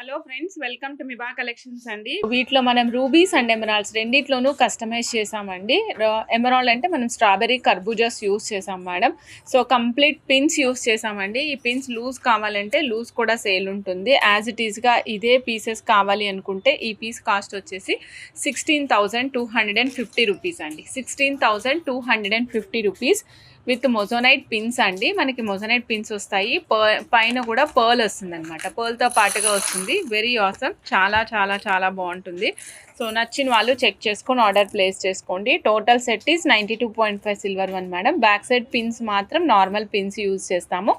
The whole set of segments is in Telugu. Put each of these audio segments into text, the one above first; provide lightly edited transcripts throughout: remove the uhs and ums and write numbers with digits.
Hello friends, welcome to Miba collections అండి. వీటిలో మనం రూబీస్ అండ్ ఎమరాల్డ్స్ రెండిట్లోనూ కస్టమైజ్ చేసామండి. ఎమరాల్డ్ అంటే మనం స్ట్రాబెర్రీ కర్బూజాస్ యూస్ చేసాం madam. So complete pins use చేసామండి. ఈ పిన్స్ లూజ్ కావాలంటే లూజ్ కూడా సేల్ ఉంటుంది. యాజ్ ఇట్ ఈస్గా ఇదే పీసెస్ కావాలి అనుకుంటే ఈ పీస్ కాస్ట్ వచ్చేసి 16,250 రూపీస్ అండి. 16,250 రూపీస్ విత్ మొజోనైట్ పిన్స్ అండి. మనకి మొజోనైట్ పిన్స్ వస్తాయి, పైన కూడా పర్ల్ వస్తుంది అనమాట. పర్ల్తో పాటుగా వస్తుంది. వెరీ ఆసమ్, చాలా చాలా చాలా బాగుంటుంది. సో నచ్చిన వాళ్ళు చెక్ చేసుకొని ఆర్డర్ ప్లేస్ చేసుకోండి. Total set is 92.5 silver one madam. Back side pins మాత్రం నార్మల్ పిన్స్ యూజ్ చేస్తాము.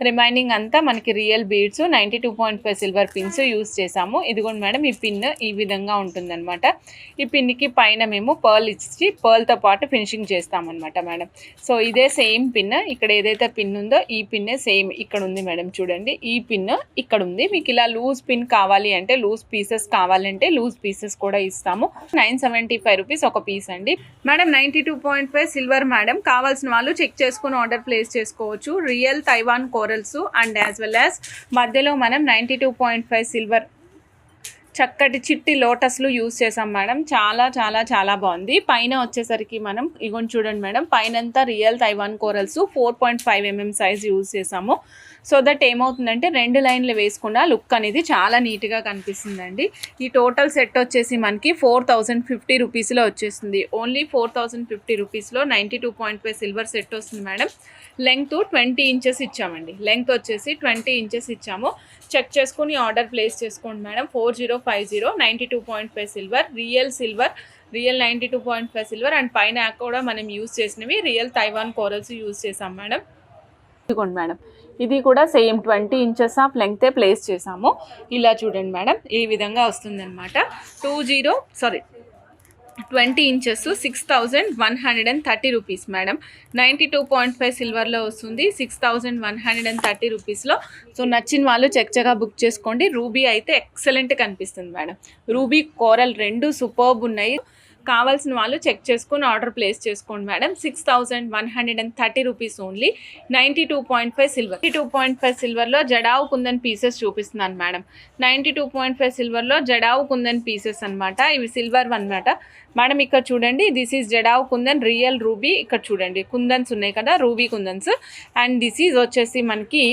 రిమైనింగ్ అంతా మనకి real beads 92.5 silver pins use చేసాము. ఇదిగోండి మేడం, ఈ పిన్ ఈ విధంగా ఉంటుందన్నమాట. ఈ పిన్కి పైన మేము పర్ల్ ఇచ్చి పర్ల్తో పాటు ఫినిషింగ్ చేస్తామన్నమాట మేడం. సో ఇదే సేమ్ పిన్, ఇక్కడ ఏదైతే పిన్ ఉందో ఈ పిన్నే సేమ్ ఇక్కడ ఉంది మేడం. చూడండి, ఈ పిన్ ఇక్కడ ఉంది. మీకు ఇలా లూజ్ పిన్ కావాలి అంటే, లూజ్ పీసెస్ కావాలంటే లూజ్ పీసెస్ కూడా ఇస్తాము. 975 రూపీస్ ఒక పీస్ అండి మేడం. 92.5 silver madam. కావాల్సిన వాళ్ళు చెక్ చేసుకుని ఆర్డర్ ప్లేస్ చేసుకోవచ్చు. Real Taiwan corals and as well as మధ్యలో మనం 92.5 సిల్వర్ చక్కటి చిట్టి లోటస్లు యూస్ చేసాం మేడం. చాలా చాలా చాలా బాగుంది. పైన వచ్చేసరికి మనం ఇగోని చూడండి మేడం, పైనంతా real Taiwan corals 4.5 mm size use చేసాము. సో దట్ ఏమవుతుందంటే 2 లైన్లు వేసుకున్న లుక్ అనేది చాలా నీట్గా కనిపిస్తుందండి. ఈ టోటల్ సెట్ వచ్చేసి మనకి 4,050 రూపీస్లో వచ్చేస్తుంది. ఓన్లీ 4,050 రూపీస్లో 92.5 సిల్వర్ సెట్ వస్తుంది మేడం. లెంగ్త్ 20 ఇంచెస్ ఇచ్చామండి. లెంగ్త్ వచ్చేసి 20 ఇంచెస్ ఇచ్చాము. చెక్ చేసుకుని ఆర్డర్ ప్లేస్ చేసుకోండి madam. 4050 92.5 silver, real 92.5 silver and పైన కూడా మనం యూజ్ చేసినవి రియల్ తైవాన్ కోరల్స్ యూజ్ చేసాం మేడం. ఇదిగోండి మేడం, ఇది కూడా సేమ్ 20 ఇంచెస్ ఆఫ్ లెంగ్తే ప్లేస్ చేసాము. ఇలా చూడండి మేడం, ఈ విధంగా వస్తుందన్నమాట. 20 ఇంచెస్ 6,130 రూపీస్ మేడం. 92.5 సిల్వర్లో వస్తుంది. 6,130 రూపీస్లో. సో నచ్చిన వాళ్ళు చక్కగా బుక్ చేసుకోండి. రూబీ అయితే ఎక్సలెంట్ కనిపిస్తుంది మేడం. రూబీ కోరల్ రెండు సూపర్బ్ ఉన్నాయి. కావాల్సిన వాళ్ళు చెక్ చేసుకుని ఆర్డర్ ప్లేస్ చేసుకోండి madam. 6,130 rupees only. 92.5 silver. 92.5 సిల్వర్లో jadau kundan pieces చూపిస్తున్నాను మేడం. 92.5 సిల్వర్లో జడావు కుందన్ పీసెస్ అనమాట. ఇవి సిల్వర్ అనమాట మేడం. ఇక్కడ చూడండి, this is jadau kundan real ruby. ఇక్కడ చూడండి కుందన్స్ ఉన్నాయి కదా, ruby kundans. And this is వచ్చేసి మనకి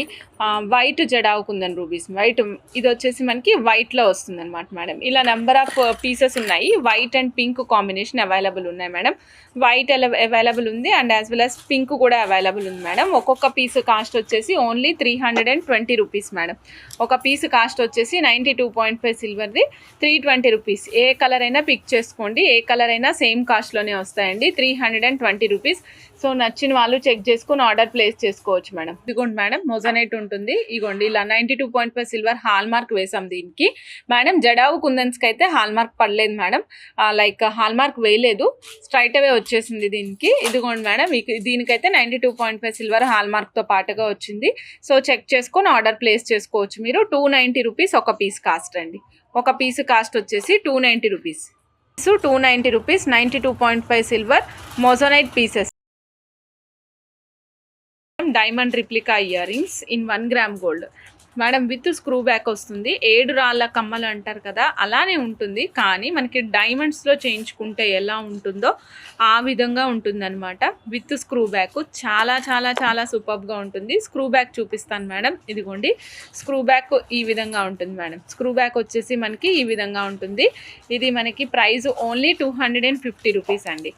white jadau kundan rubies. White ఇది వచ్చేసి మనకి వైట్లో వస్తుంది అనమాట మేడం. ఇలా నెంబర్ ఆఫ్ పీసెస్ ఉన్నాయి. White and pink combination available ఉన్నాయి మేడం. వైట్ అవైలబుల్ ఉంది and as well as pink కూడా అవైలబుల్ ఉంది మేడం. ఒక్కొక్క పీస్ కాస్ట్ వచ్చేసి ఓన్లీ 320 రూపీస్ మేడం. ఒక పీస్ కాస్ట్ వచ్చేసి 92.5 సిల్వర్ది 320 రూపీస్. ఏ కలర్ అయినా పిక్ చేసుకోండి, ఏ కలర్ అయినా సేమ్ కాస్ట్లోనే వస్తాయండి. 320 రూపీస్. సో నచ్చిన వాళ్ళు చెక్ చేసుకుని ఆర్డర్ ప్లేస్ చేసుకోవచ్చు మేడం. ఇదిగోండి మేడం, మొజనైట్ ఉంటుంది. ఇగోండి ఇలా 92.5 సిల్వర్ హాల్ మార్క్ వేసాం దీనికి మేడం. జడావు కుందన్స్కి అయితే హాల్ మార్క్ పడలేదు మేడం. లైక్ హాల్ మార్క్ వేయలేదు, స్ట్రైట్ అవే వచ్చేసింది దీనికి. ఇదిగోండి మేడం, దీనికైతే 92.5 సిల్వర్ హాల్ మార్క్తో పాటుగా వచ్చింది. సో చెక్ చేసుకొని ఆర్డర్ ప్లేస్ చేసుకోవచ్చు మీరు. 290 రూపీస్ ఒక పీస్ కాస్ట్ అండి. ఒక పీస్ కాస్ట్ వచ్చేసి 290 rupees. 290 rupees 92.5 silver moissanite pieces. Diamond replica ear rings in 1 gram gold madam. With screw back వస్తుంది. 7 రాళ్ళ కమ్మలు అంటారు కదా, అలానే ఉంటుంది. కానీ మనకి డైమండ్స్లో చేయించుకుంటే ఎలా ఉంటుందో ఆ విధంగా ఉంటుందన్నమాట. విత్ స్క్రూ బ్యాక్ చాలా చాలా చాలా సూపర్గా ఉంటుంది. స్క్రూ బ్యాక్ చూపిస్తాను మేడం. ఇదిగోండి, స్క్రూ బ్యాక్ ఈ విధంగా ఉంటుంది మేడం. స్క్రూ బ్యాక్ వచ్చేసి మనకి ఈ విధంగా ఉంటుంది. ఇది మనకి ప్రైస్ ఓన్లీ 250 రూపీస్ అండి.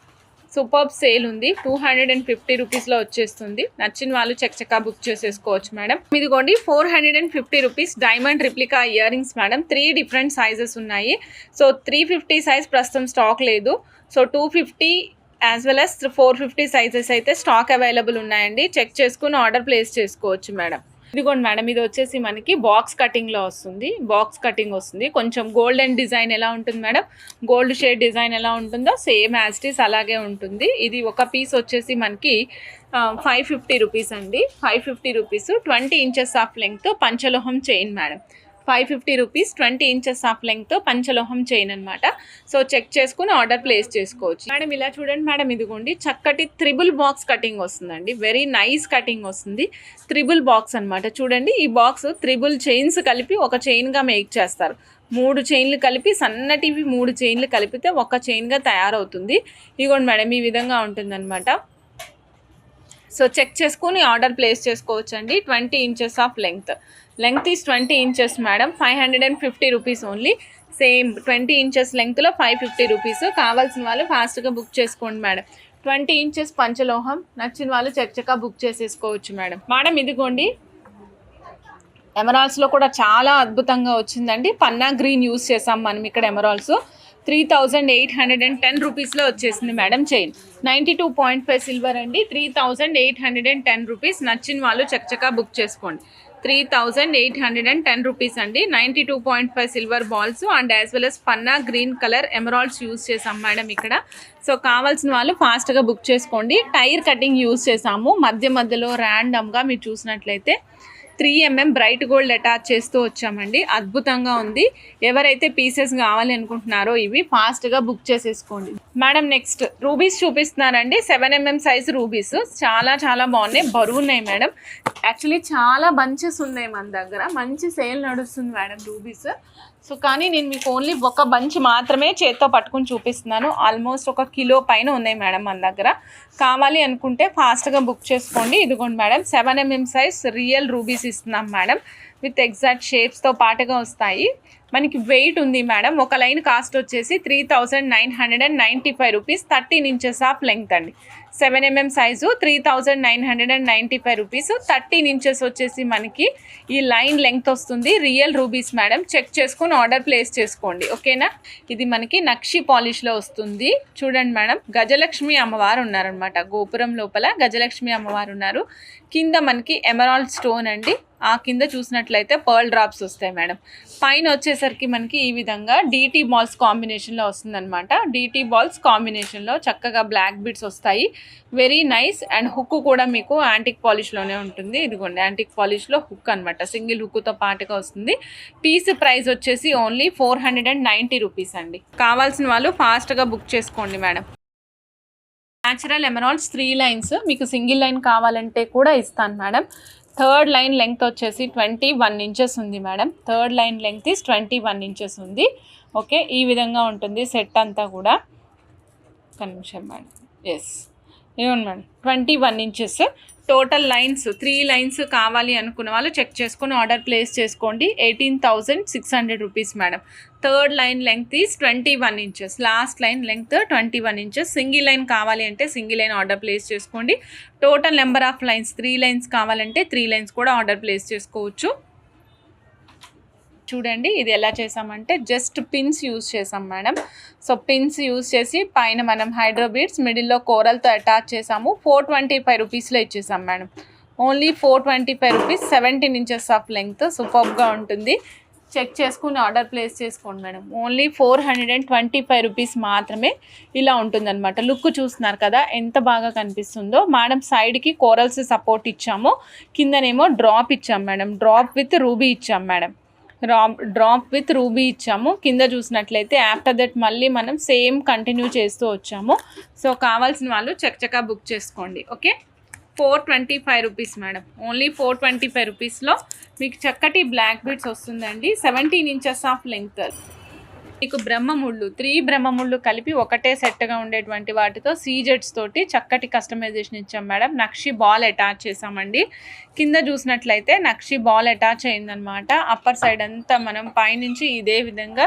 సూపర్ సేల్ ఉంది. 250 రూపీస్లో వచ్చేస్తుంది. నచ్చిన వాళ్ళు చక్కగా బుక్ చేసేసుకోవచ్చు మేడం. ఇదిగోండి 450 rupees diamond replica ear rings madam. 3 different sizes ఉన్నాయి. సో 350 సైజ్ ప్రస్తుతం స్టాక్ లేదు. So 250 as well as 450 sizes అయితే స్టాక్ అవైలబుల్ ఉన్నాయండి. చెక్ చేసుకుని ఆర్డర్ ప్లేస్ చేసుకోవచ్చు మేడం. ఇదిగోండి మేడం, ఇది వచ్చేసి మనకి బాక్స్ కటింగ్లో వస్తుంది. బాక్స్ కటింగ్ వస్తుంది. కొంచెం గోల్డెన్ డిజైన్ ఎలా ఉంటుంది మేడం, గోల్డ్ షేడ్ డిజైన్ ఎలా ఉంటుందో సేమ్ యాజ్ ఇట్ ఈస్ అలాగే ఉంటుంది. ఇది ఒక పీస్ వచ్చేసి మనకి 550 రూపీస్ అండి. 550 రూపీస్. 20 ఇంచెస్ ఆఫ్ లెంగ్త్ పంచలోహం chain madam. 550 rupees 20 inches of length పంచలోహం చైన్ అనమాట. సో చెక్ చేసుకుని ఆర్డర్ ప్లేస్ చేసుకోవచ్చు మేడం. ఇలా చూడండి మేడం, ఇదిగోండి చక్కటి త్రిబుల్ బాక్స్ కటింగ్ వస్తుందండి. వెరీ నైస్ కటింగ్ వస్తుంది. త్రిబుల్ బాక్స్ అనమాట. చూడండి ఈ బాక్స్ త్రిబుల్ చైన్స్ కలిపి ఒక చైన్గా మేక్ చేస్తారు. 3 చైన్లు కలిపి సన్నటివి 3 చైన్లు కలిపితే ఒక చైన్గా తయారవుతుంది. ఇదిగోండి మేడం, ఈ విధంగా ఉంటుందన్నమాట. సో చెక్ చేసుకుని ఆర్డర్ ప్లేస్ చేసుకోవచ్చు అండి. 20 inches of length is 20 inches madam. 550 rupees only. Same 20 inches లెంగ్త్లో 550 రూపీస్. కావాల్సిన వాళ్ళు ఫాస్ట్గా బుక్ చేసుకోండి మేడం. 20 ఇంచెస్ పంచలోహం నచ్చిన వాళ్ళు చక్కగా బుక్ చేసేసుకోవచ్చు మేడం. మేడం ఇదిగోండి ఎమరాల్డ్స్లో కూడా చాలా అద్భుతంగా వచ్చిందండి. పన్నా గ్రీన్ యూస్ చేసాం మనం ఇక్కడ. ఎమరాల్డ్స్ 3810 రూపీస్లో వచ్చేసింది మేడం. చైన్ 92.5 సిల్వర్ అండి. 3810 రూపీస్. నచ్చిన వాళ్ళు చక్కగా బుక్ చేసుకోండి. 3810 రూపీస్ అండి. 92.5 silver balls and as well as Panna green colour emeralds use చేసాం మేడం ఇక్కడ. సో కావాల్సిన వాళ్ళు ఫాస్ట్గా బుక్ చేసుకోండి. టైర్ కటింగ్ యూస్ చేసాము. మధ్యలో ర్యాండమ్గా మీరు చూసినట్లయితే 3mm బ్రైట్ గోల్డ్ అటాచ్ చేస్తూ వచ్చామండి. అద్భుతంగా ఉంది. ఎవరైతే పీసెస్ కావాలి అనుకుంటున్నారో ఇవి ఫాస్ట్గా బుక్ చేసేసుకోండి మేడం. నెక్స్ట్ రూబీస్ చూపిస్తున్నారండి. 7mm సైజ్ రూబీస్ చాలా బాగున్నాయి. బరువు ఉన్నాయి మేడం. యాక్చువల్లీ చాలా బంచెస్ ఉన్నాయి మన దగ్గర. మంచి సేల్ నడుస్తుంది మేడం రూబీస్. సో కానీ నేను మీకు ఓన్లీ ఒక బంచ్ మాత్రమే చేత్తో పట్టుకుని చూపిస్తున్నాను. ఆల్మోస్ట్ 1 కిలో పైన ఉన్నాయి మేడం మన దగ్గర. కావాలి అనుకుంటే ఫాస్ట్గా బుక్ చేసుకోండి. ఇదిగోండి madam 7mm size real rubies ఇస్తున్నాం మేడం. విత్ ఎగ్జాక్ట్ షేప్స్తో పాటుగా వస్తాయి. మనకి వెయిట్ ఉంది మేడం. ఒక లైన్ కాస్ట్ వచ్చేసి 3995 రూపీస్. 13 ఇంచెస్ ఆఫ్ లెంగ్త్ అండి. 7mm size 3995 rupees. 13 ఇంచెస్ వచ్చేసి మనకి ఈ లైన్ లెంగ్త్ వస్తుంది. Real rubies madam. చెక్ చేసుకుని ఆర్డర్ ప్లేస్ చేసుకోండి ఓకేనా. ఇది మనకి నక్షి పాలిష్లో వస్తుంది. చూడండి మేడం, గజలక్ష్మి అమ్మవారు ఉన్నారనమాట. గోపురం లోపల గజలక్ష్మి అమ్మవారు ఉన్నారు. కింద మనకి ఎమరాల్డ్ స్టోన్ అండి. ఆ కింద చూసినట్లయితే పర్ల్ డ్రాప్స్ వస్తాయి మేడం. పైన వచ్చేసరికి మనకి ఈ విధంగా డీటీ బాల్స్ కాంబినేషన్లో వస్తుందన్నమాట. డీటీ బాల్స్ కాంబినేషన్లో చక్కగా బ్లాక్ బిట్స్ వస్తాయి. Very nice. అండ్ హుక్ కూడా మీకు యాంటిక్ పాలిష్లోనే ఉంటుంది. ఇదిగోండి యాంటిక్ పాలిష్లో హుక్ అనమాట. సింగిల్ హుక్తో పాటుగా వస్తుంది. పీస్ ప్రైస్ వచ్చేసి ఓన్లీ 490 రూపీస్ అండి. కావాల్సిన వాళ్ళు ఫాస్ట్గా బుక్ చేసుకోండి మేడం. Natural emeralds 3 lines. మీకు సింగిల్ లైన్ కావాలంటే కూడా ఇస్తాను మేడం. థర్డ్ లైన్ లెంగ్త్ వచ్చేసి 21 ఇంచెస్ ఉంది madam. Third line length is 21 inches ఉంది. ఓకే, ఈ విధంగా ఉంటుంది సెట్ అంతా కూడా. ఒక నిమిషం మేడం. ఎస్ ఏమన్నా madam 21 inches total lines. 3 lines కావాలి అనుకున్న వాళ్ళు చెక్ చేసుకుని ఆర్డర్ ప్లేస్ చేసుకోండి. 18,600 rupees madam. Third line length is 21 inches. Last line length 21 inches. Single line కావాలి అంటే సింగిల్ లైన్ ఆర్డర్ ప్లేస్ చేసుకోండి. Total number of lines 3 lines కావాలంటే 3 లైన్స్ కూడా ఆర్డర్ ప్లేస్ చేసుకోవచ్చు. చూడండి ఇది ఎలా చేసామంటే జస్ట్ పిన్స్ యూజ్ చేసాం మేడం. సో పిన్స్ యూజ్ చేసి పైన మనం హైడ్రో బీడ్స్ మిడిల్లో కోరల్తో అటాచ్ చేసాము. 425 రూపీస్లో ఇచ్చేసాం madam. Only 425 rupees. 17 inches of length. సూపర్గా ఉంటుంది. చెక్ చేసుకుని ఆర్డర్ ప్లేస్ చేసుకోండి మేడం. ఓన్లీ 425 రూపీస్ మాత్రమే. ఇలా ఉంటుందన్నమాట. లుక్ చూస్తున్నారు కదా ఎంత బాగా కనిపిస్తుందో. మేడం సైడ్కి కోరల్స్ సపోర్ట్ ఇచ్చాము. కిందనేమో డ్రాప్ ఇచ్చాం మేడం. డ్రాప్ విత్ రూబీ ఇచ్చాం మేడం. డ్రాప్ విత్ రూబీ ఇచ్చాము. కింద చూసినట్లయితే ఆఫ్టర్ దట్ మళ్ళీ మనం సేమ్ కంటిన్యూ చేస్తూ వచ్చాము. సో కావాల్సిన వాళ్ళు చక్కగా బుక్ చేసుకోండి ఓకే. 425 rupees madam. ఓన్లీ 425 రూపీస్లో మీకు చక్కటి బ్లాక్ బీడ్స్ వస్తుందండి. 17 ఇంచెస్ ఆఫ్ లెంగ్త్. మీకు బ్రహ్మముళ్ళు 3 బ్రహ్మముళ్ళు కలిపి ఒకటే సెట్గా ఉండేటువంటి వాటితో సీజెట్స్ తోటి చక్కటి కస్టమైజేషన్ ఇచ్చాం మేడం. నక్షి బాల్ అటాచ్ చేసామండి. కింద చూసినట్లయితే నక్షి బాల్ అటాచ్ అయిందనమాట. అప్పర్ సైడ్ అంతా మనం పైనుంచి ఇదే విధంగా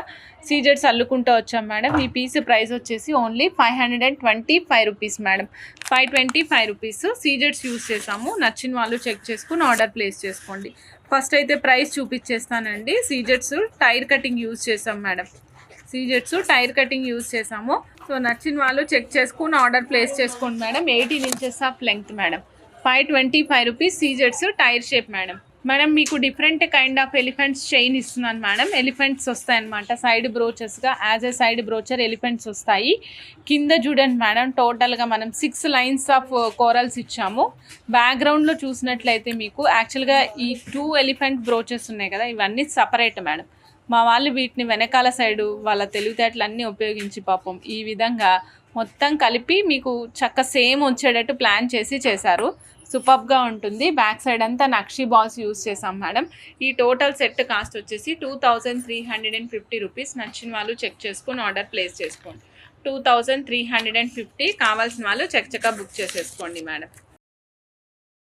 సీజెట్స్ అల్లుకుంటూ వచ్చాం మేడం. ఈ పీస్ ప్రైస్ వచ్చేసి ఓన్లీ 525 రూపీస్ మేడం. 525 రూపీస్. సీజెట్స్ యూస్ చేసాము. నచ్చిన వాళ్ళు చెక్ చేసుకుని ఆర్డర్ ప్లేస్ చేసుకోండి. ఫస్ట్ అయితే ప్రైస్ చూపించేస్తానండి. సీజెట్స్ టైర్ కటింగ్ యూస్ చేసాం మేడం. సీజెట్స్ టైర్ కటింగ్ యూస్ చేసాము. సో నచ్చిన వాళ్ళు చెక్ చేసుకుని ఆర్డర్ ప్లేస్ చేసుకోండి madam. 18 inches of length madam. 525 rupees. సీజెట్స్ టైర్ షేప్ మేడం. మేడం మీకు different kind of elephants chain ఇస్తున్నాను మేడం. ఎలిఫెంట్స్ వస్తాయన్నమాట side బ్రోచెస్గా, as a side brooch elephants వస్తాయి. కింద చూడండి మేడం, టోటల్గా మనం 6 లైన్స్ ఆఫ్ కోరల్స్ ఇచ్చాము. బ్యాక్గ్రౌండ్లో చూసినట్లయితే మీకు యాక్చువల్గా ఈ 2 ఎలిఫెంట్ బ్రోచెస్ ఉన్నాయి కదా, ఇవన్నీ సపరేట్ మేడం. మా వాళ్ళు వీటిని వెనకాల సైడు వాళ్ళ తెలివితేటలన్నీ ఉపయోగించి పాపం ఈ విధంగా మొత్తం కలిపి మీకు చక్క సేమ్ వచ్చేటట్టు ప్లాన్ చేసి చేశారు. సూపర్గా ఉంటుంది. బ్యాక్ సైడ్ అంతా నక్షి బాల్స్ యూస్ చేసాం మేడం. ఈ టోటల్ సెట్ కాస్ట్ వచ్చేసి 2350 రూపీస్. నచ్చిన వాళ్ళు చెక్ చేసుకొని ఆర్డర్ ప్లేస్ చేసుకోండి. 2350 కావాల్సిన వాళ్ళు చక్కగా బుక్ చేసేసుకోండి మేడం.